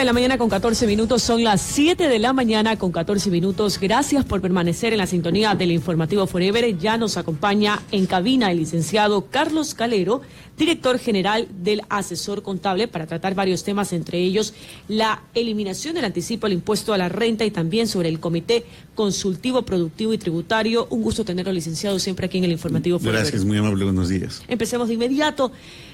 de la mañana con 14 minutos, son las 7 de la mañana con 14 minutos. Gracias por permanecer en la sintonía del Informativo Forever. Ya nos acompaña en cabina el licenciado Carlos Calero, director general del Asesor Contable, para tratar varios temas, entre ellos la eliminación del anticipo al impuesto a la renta y también sobre el Comité Consultivo, Productivo y Tributario. Un gusto tenerlo, licenciado, siempre aquí en el Informativo Forever. Gracias, muy amable, buenos días. Empecemos de inmediato.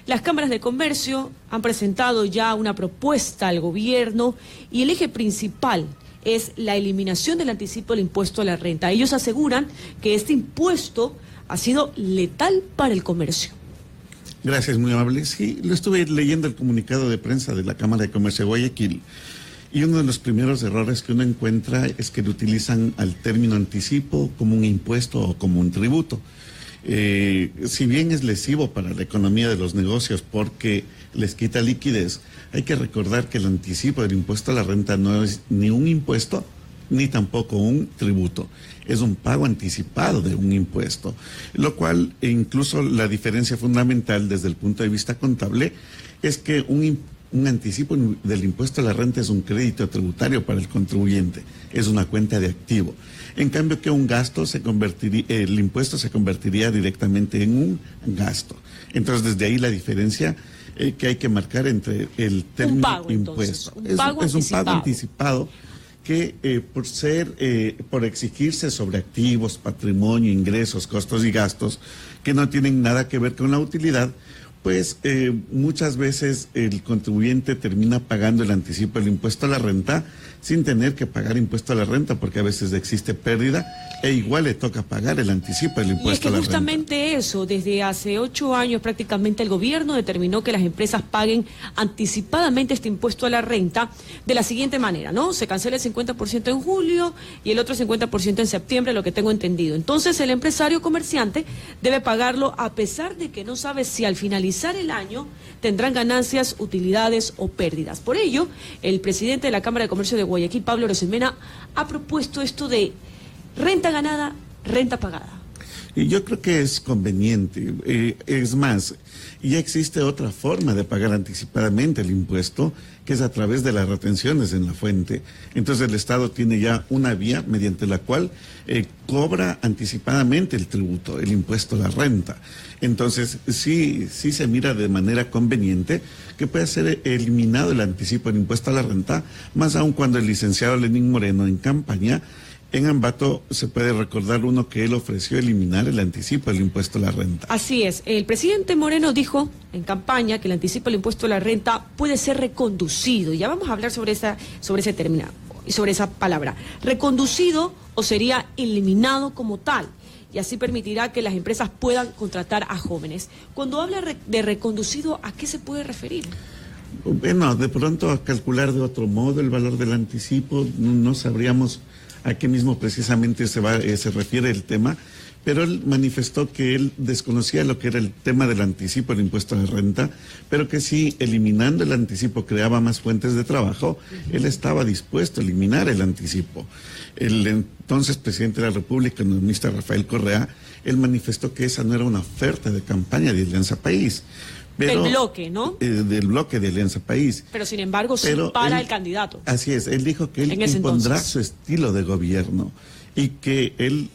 Las cámaras de comercio han presentado ya una propuesta al gobierno y el eje principal es la eliminación del anticipo del impuesto a la renta. Ellos aseguran que este impuesto ha sido letal para el comercio. Gracias, muy amable. Sí, lo estuve leyendo el comunicado de prensa de la Cámara de Comercio de Guayaquil y uno de los primeros errores que uno encuentra es que utilizan al término anticipo como un impuesto o como un tributo. Si bien es lesivo para la economía de los negocios porque les quita liquidez, hay que recordar que el anticipo del impuesto a la renta no es ni un impuesto ni tampoco un tributo, es un pago anticipado de un impuesto, lo cual incluso la diferencia fundamental desde el punto de vista contable es que un anticipo del impuesto a la renta es un crédito tributario para el contribuyente, es una cuenta de activo. En cambio que un gasto el impuesto se convertiría directamente en un gasto. Entonces desde ahí la diferencia que hay que marcar entre el término pago, impuesto. Es un pago anticipado que por exigirse sobre activos, patrimonio, ingresos, costos y gastos que no tienen nada que ver con la utilidad, pues muchas veces el contribuyente termina pagando el anticipo del impuesto a la renta sin tener que pagar impuesto a la renta, porque a veces existe pérdida e igual le toca pagar el anticipo del impuesto a la renta. Y es que justamente eso, desde hace 8 años prácticamente el gobierno determinó que las empresas paguen anticipadamente este impuesto a la renta de la siguiente manera, ¿no? Se cancela el 50% en julio y el otro 50% en septiembre, lo que tengo entendido. Entonces el empresario comerciante debe pagarlo a pesar de que no sabe si al finalizar el año tendrán ganancias, utilidades o pérdidas. Por ello, el presidente de la Cámara de Comercio de Guayaquil, Pablo Rosemena, ha propuesto esto de renta ganada, renta pagada. Y yo creo que es conveniente. Es más, ya existe otra forma de pagar anticipadamente el impuesto, que es a través de las retenciones en la fuente. Entonces el Estado tiene ya una vía mediante la cual cobra anticipadamente el tributo, el impuesto a la renta. Entonces sí se mira de manera conveniente que pueda ser eliminado el anticipo del impuesto a la renta, más aún cuando el licenciado Lenín Moreno en campaña en Ambato se puede recordar uno que él ofreció eliminar el anticipo del impuesto a la renta. Así es, el presidente Moreno dijo en campaña que el anticipo del impuesto a la renta puede ser reconducido. Ya vamos a hablar sobre ese término y sobre esa palabra. Reconducido o sería eliminado como tal. Y así permitirá que las empresas puedan contratar a jóvenes. Cuando habla de reconducido, ¿a qué se puede referir? Bueno, de pronto a calcular de otro modo el valor del anticipo, no sabríamos a qué mismo precisamente se refiere el tema, pero él manifestó que él desconocía lo que era el tema del anticipo del impuesto a la renta, pero que si eliminando el anticipo creaba más fuentes de trabajo, él estaba dispuesto a eliminar el anticipo. El entonces presidente de la República, el economista Rafael Correa, él manifestó que esa no era una oferta de campaña de Alianza País. Pero, del bloque, ¿no? Del bloque de Alianza País. Pero sin embargo, sí para el candidato. Así es, él dijo que él impondrá su estilo de gobierno y que él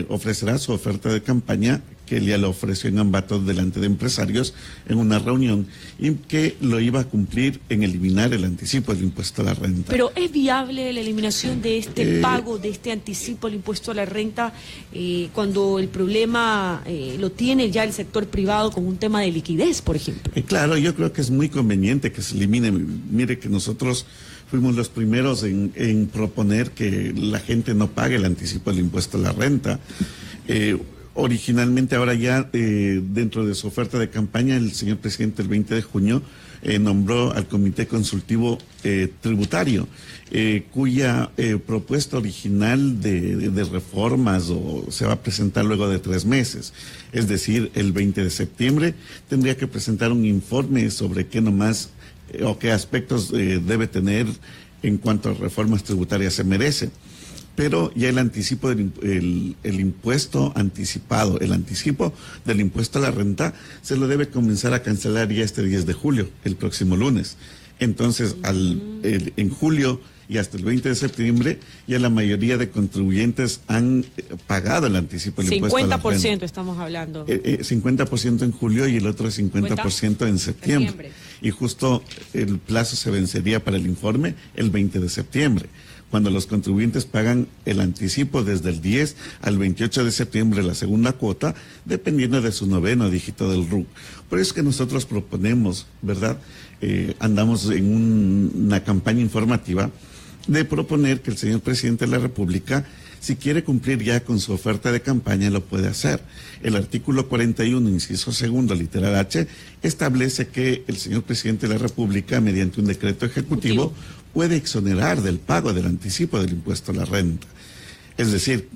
ofrecerá su oferta de campaña, que él ya lo ofreció en Ambato delante de empresarios en una reunión, y que lo iba a cumplir en eliminar el anticipo del impuesto a la renta. Pero ¿es viable la eliminación de este pago, de este anticipo del impuesto a la renta, cuando el problema lo tiene ya el sector privado con un tema de liquidez, por ejemplo? Claro, yo creo que es muy conveniente que se elimine. Mire que nosotros fuimos los primeros en proponer que la gente no pague el anticipo del impuesto a la renta. Originalmente, ahora ya dentro de su oferta de campaña, el señor presidente el 20 de junio nombró al Comité Consultivo Tributario, cuya propuesta original de reformas se va a presentar luego de 3 meses. Es decir, el 20 de septiembre tendría que presentar un informe sobre qué nomás o qué aspectos debe tener en cuanto a reformas tributarias se merece. Pero ya el anticipo el impuesto anticipado, el anticipo del impuesto a la renta, se lo debe comenzar a cancelar ya este 10 de julio, el próximo lunes. Entonces, en julio y hasta el 20 de septiembre, ya la mayoría de contribuyentes han pagado el anticipo del impuesto a la renta. 50% estamos hablando. 50% en julio y el otro 50% en septiembre. Y justo el plazo se vencería para el informe el 20 de septiembre, cuando los contribuyentes pagan el anticipo desde el 10 al 28 de septiembre, la segunda cuota, dependiendo de su noveno dígito del RUC. Por eso es que nosotros proponemos, ¿verdad? Andamos en una campaña informativa de proponer que el señor presidente de la República, si quiere cumplir ya con su oferta de campaña, lo puede hacer. El artículo 41, inciso segundo, literal H, establece que el señor presidente de la República, mediante un decreto ejecutivo, puede exonerar del pago del anticipo del impuesto a la renta. Es decir,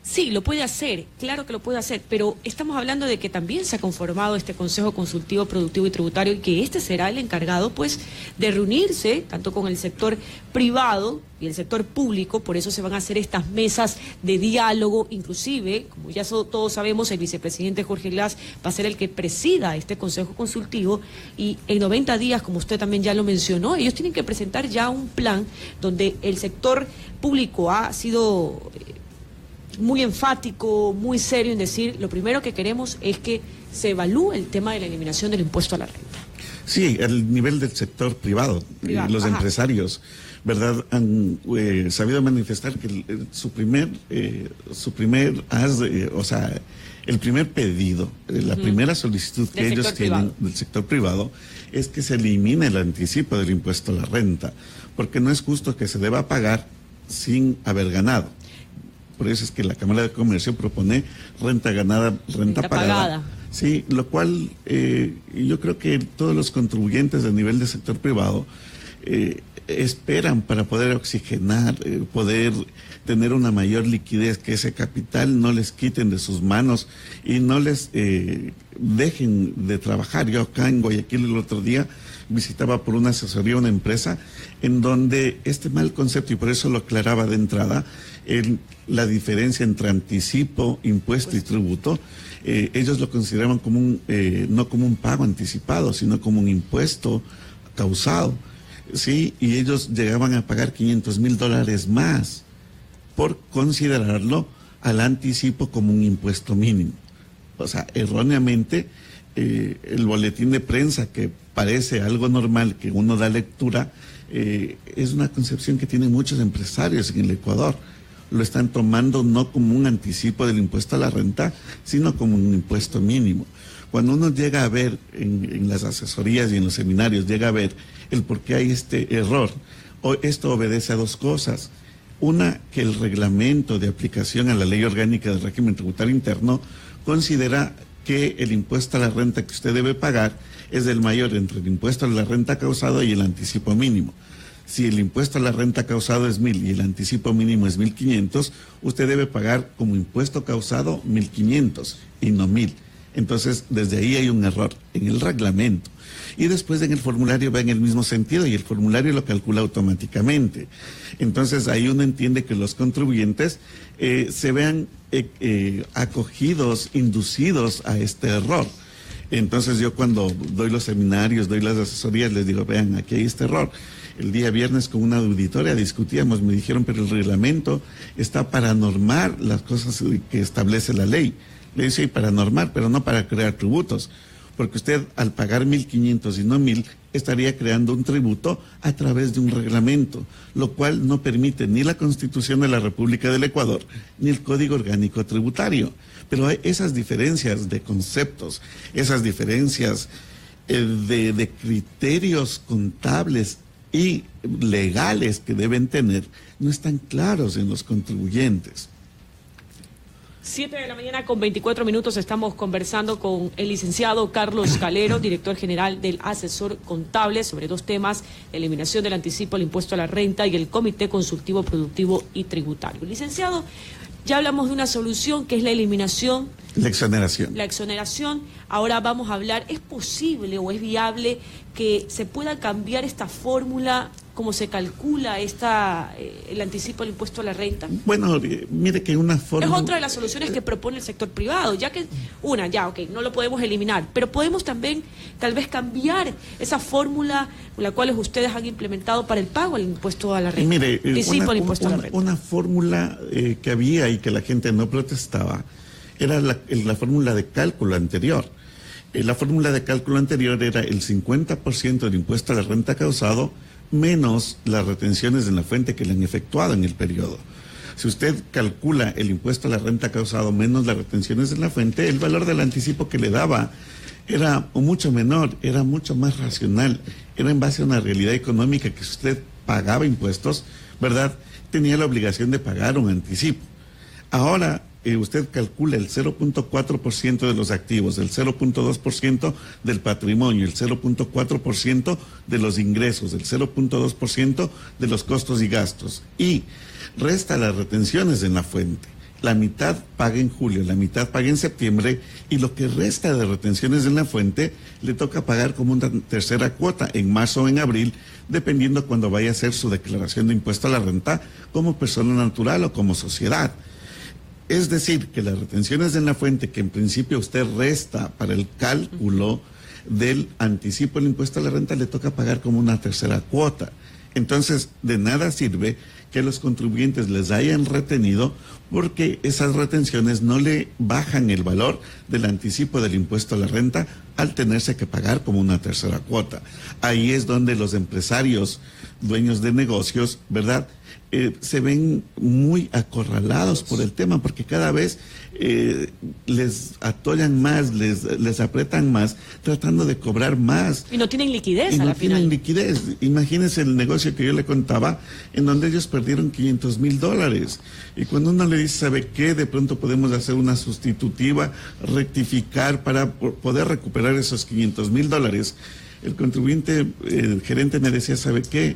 sí, lo puede hacer, claro que lo puede hacer, pero estamos hablando de que también se ha conformado este Consejo Consultivo Productivo y Tributario y que este será el encargado, pues, de reunirse tanto con el sector privado y el sector público. Por eso se van a hacer estas mesas de diálogo, inclusive, como ya todos sabemos, el vicepresidente Jorge Glass va a ser el que presida este Consejo Consultivo y en 90 días, como usted también ya lo mencionó, ellos tienen que presentar ya un plan donde el sector público ha sido muy enfático, muy serio en decir, lo primero que queremos es que se evalúe el tema de la eliminación del impuesto a la renta. Sí, el nivel del sector privado, los empresarios, ¿verdad? Han sabido manifestar que su primer el primer pedido, la primera solicitud que ellos tienen del sector privado es que se elimine el anticipo del impuesto a la renta, porque no es justo que se deba pagar sin haber ganado. Por eso es que la Cámara de Comercio propone renta ganada, renta pagada. Sí, lo cual yo creo que todos los contribuyentes a nivel del sector privado esperan para poder oxigenar, poder tener una mayor liquidez, que ese capital no les quiten de sus manos y no les dejen de trabajar. Yo acá en Guayaquil el otro día visitaba por una asesoría una empresa en donde este mal concepto, y por eso lo aclaraba de entrada, la diferencia entre anticipo, impuesto y tributo, ellos lo consideraban como no como un pago anticipado, sino como un impuesto causado, ¿sí? Y ellos llegaban a pagar $500,000 más por considerarlo al anticipo como un impuesto mínimo. O sea, erróneamente, el boletín de prensa, que parece algo normal, que uno da lectura, es una concepción que tienen muchos empresarios en el Ecuador. Lo están tomando no como un anticipo del impuesto a la renta, sino como un impuesto mínimo. Cuando uno llega a ver en las asesorías y en los seminarios, llega a ver el por qué hay este error, esto obedece a dos cosas. Una, que el reglamento de aplicación a la Ley Orgánica del Régimen Tributario Interno considera que el impuesto a la renta que usted debe pagar es el mayor entre el impuesto a la renta causado y el anticipo mínimo. Si el impuesto a la renta causado es 1.000 y el anticipo mínimo es 1.500, usted debe pagar como impuesto causado 1.500 y no 1.000. Entonces, desde ahí hay un error en el reglamento. Y después en el formulario va en el mismo sentido y el formulario lo calcula automáticamente. Entonces, ahí uno entiende que los contribuyentes se vean acogidos, inducidos a este error. Entonces, yo cuando doy los seminarios, doy las asesorías, les digo, vean, aquí hay este error. El día viernes con una auditoria discutíamos, me dijeron, pero el reglamento está para normar las cosas que establece la ley. Le dice, y para normar, pero no para crear tributos. Porque usted, al pagar 1.500 y no 1.000, estaría creando un tributo a través de un reglamento, lo cual no permite ni la Constitución de la República del Ecuador, ni el Código Orgánico Tributario. Pero hay esas diferencias de conceptos, esas diferencias de criterios contables y legales que deben tener, no están claros en los contribuyentes. 7 de la mañana con 24 minutos estamos conversando con el licenciado Carlos Calero, director general del Asesor Contable, sobre dos temas: la eliminación del anticipo, el impuesto a la renta y el Comité Consultivo Productivo y Tributario. Licenciado, ya hablamos de una solución que es la eliminación La exoneración. La exoneración. Ahora vamos a hablar, ¿es posible o es viable que se pueda cambiar esta fórmula, como se calcula el anticipo del impuesto a la renta? Bueno, mire que una fórmula... Es otra de las soluciones que propone el sector privado, ya que no lo podemos eliminar, pero podemos también tal vez cambiar esa fórmula la cual ustedes han implementado para el pago del impuesto a la renta. Mire, anticipo del impuesto a la renta. Una fórmula que había y que la gente no protestaba era la fórmula de cálculo anterior. La fórmula de cálculo anterior era el 50% del impuesto a la renta causado menos las retenciones en la fuente que le han efectuado en el periodo. Si usted calcula el impuesto a la renta causado menos las retenciones en la fuente, el valor del anticipo que le daba era mucho menor, era mucho más racional, era en base a una realidad económica que si usted pagaba impuestos, ¿verdad?, tenía la obligación de pagar un anticipo. Ahora usted calcula el 0.4% de los activos, el 0.2% del patrimonio, el 0.4% de los ingresos, el 0.2% de los costos y gastos, y resta las retenciones en la fuente. La mitad paga en julio, la mitad paga en septiembre, y lo que resta de retenciones en la fuente le toca pagar como una tercera cuota en marzo o en abril, dependiendo cuando vaya a hacer su declaración de impuesto a la renta como persona natural o como sociedad. Es decir, que las retenciones en la fuente, que en principio usted resta para el cálculo del anticipo del impuesto a la renta, le toca pagar como una tercera cuota. Entonces, de nada sirve que los contribuyentes les hayan retenido, porque esas retenciones no le bajan el valor del anticipo del impuesto a la renta al tenerse que pagar como una tercera cuota. Ahí es donde los empresarios, dueños de negocios, ¿verdad?, se ven muy acorralados por el tema, porque cada vez les atollan más, les apretan más, tratando de cobrar más. Y no tienen liquidez y a no la tienen final. liquidez. Imagínense el negocio que yo le contaba, en donde ellos perdieron $500,000. Y cuando uno le dice, ¿sabe qué? De pronto podemos hacer una sustitutiva, rectificar para poder recuperar esos $500,000. El contribuyente, el gerente me decía, ¿sabe qué?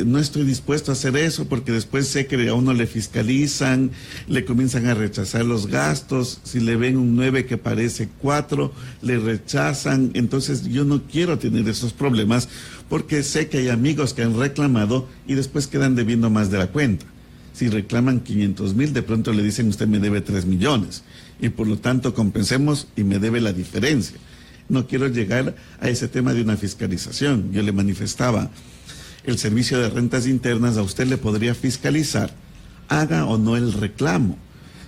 No estoy dispuesto a hacer eso porque después sé que a uno le fiscalizan, le comienzan a rechazar los gastos, si le ven un 9 que parece 4, le rechazan. Entonces yo no quiero tener esos problemas porque sé que hay amigos que han reclamado y después quedan debiendo más de la cuenta. Si reclaman 500,000, de pronto le dicen, usted me debe 3 millones y por lo tanto compensemos y me debe la diferencia. No quiero llegar a ese tema de una fiscalización. Yo le manifestaba, el Servicio de Rentas Internas a usted le podría fiscalizar, haga o no el reclamo.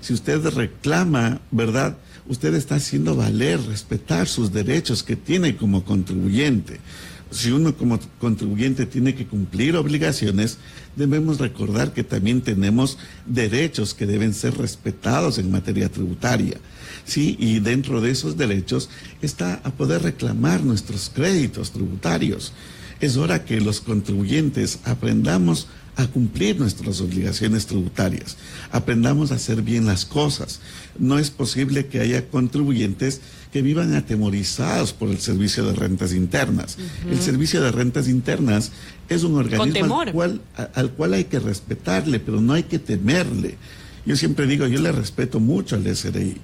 Si usted reclama, ¿verdad?, usted está haciendo valer, respetar sus derechos que tiene como contribuyente. Si uno como contribuyente tiene que cumplir obligaciones, debemos recordar que también tenemos derechos que deben ser respetados en materia tributaria. Sí, y dentro de esos derechos está a poder reclamar nuestros créditos tributarios. Es hora que los contribuyentes aprendamos a cumplir nuestras obligaciones tributarias, aprendamos a hacer bien las cosas. No es posible que haya contribuyentes que vivan atemorizados por el Servicio de Rentas Internas. El Servicio de Rentas Internas es un organismo al cual hay que respetarle, pero no hay que temerle. Yo siempre digo, yo le respeto mucho al SRI,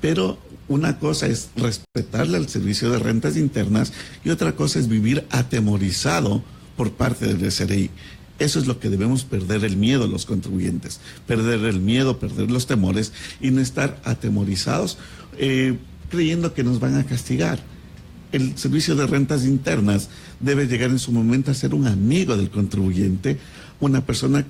pero una cosa es respetarle al Servicio de Rentas Internas y otra cosa es vivir atemorizado por parte del SRI. Eso es lo que debemos perder el miedo los contribuyentes, perder el miedo, perder los temores y no estar atemorizados creyendo que nos van a castigar. El Servicio de Rentas Internas debe llegar en su momento a ser un amigo del contribuyente, una persona,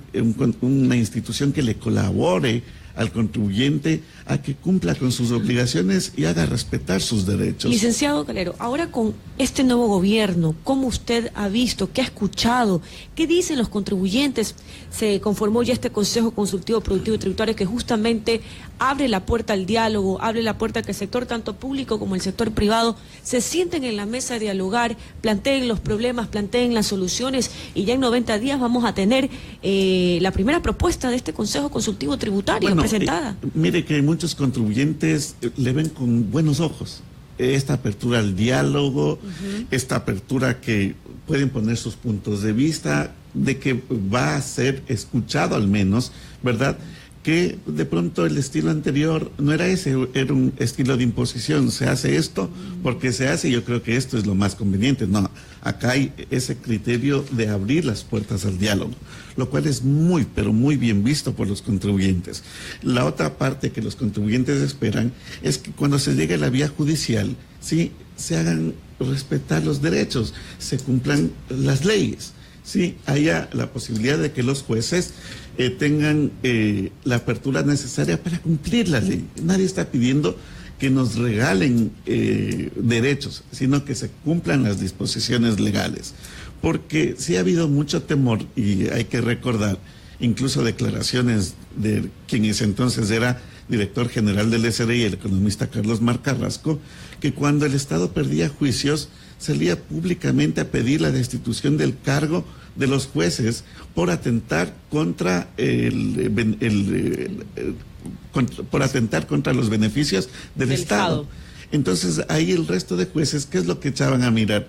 una institución que le colabore al contribuyente a que cumpla con sus obligaciones y haga respetar sus derechos. Licenciado Calero, ahora con este nuevo gobierno, ¿cómo usted ha visto, qué ha escuchado, qué dicen los contribuyentes? Se conformó ya este Consejo Consultivo Productivo y Tributario que justamente abre la puerta al diálogo, abre la puerta a que el sector tanto público como el sector privado se sienten en la mesa a dialogar, planteen los problemas, planteen las soluciones y ya en 90 días vamos a tener la primera propuesta de este Consejo Consultivo Tributario presentada. Mire que muchos contribuyentes le ven con buenos ojos esta apertura al diálogo, esta apertura que pueden poner sus puntos de vista, de que va a ser escuchado al menos, ¿verdad?, que de pronto el estilo anterior no era ese, era un estilo de imposición. Se hace esto porque se hace, yo creo que esto es lo más conveniente. No, acá hay ese criterio de abrir las puertas al diálogo, lo cual es muy, pero muy bien visto por los contribuyentes. La otra parte que los contribuyentes esperan es que cuando se llegue a la vía judicial, sí, se hagan respetar los derechos, se cumplan las leyes. Sí, haya la posibilidad de que los jueces tengan la apertura necesaria para cumplir la ley. Nadie está pidiendo que nos regalen derechos, sino que se cumplan las disposiciones legales. Porque sí ha habido mucho temor, y hay que recordar, incluso declaraciones de quien entonces era director general del SRI, el economista Carlos Mar Carrasco, que cuando el Estado perdía juicios, salía públicamente a pedir la destitución del cargo de los jueces por atentar contra por atentar contra los beneficios del Estado. Entonces, ahí el resto de jueces, ¿qué es lo que echaban a mirar?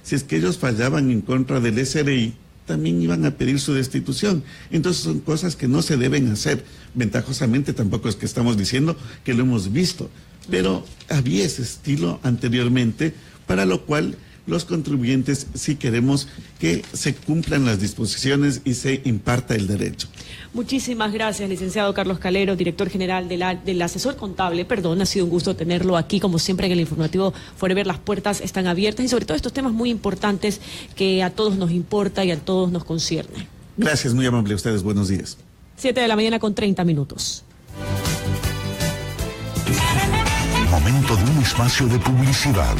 Si es que ellos fallaban en contra del SRI, también iban a pedir su destitución. Entonces son cosas que no se deben hacer. Ventajosamente tampoco es que estamos diciendo que lo hemos visto, pero había ese estilo anteriormente, para lo cual los contribuyentes sí queremos que se cumplan las disposiciones y se imparta el derecho. Muchísimas gracias, licenciado Carlos Calero, director general del asesor contable. Ha sido un gusto tenerlo aquí, como siempre en el informativo Forever. Las puertas están abiertas y sobre todo estos temas muy importantes que a todos nos importa y a todos nos concierne. Gracias, muy amable a ustedes, buenos días. 7:30 con 30 minutos. Momento de un espacio de publicidad.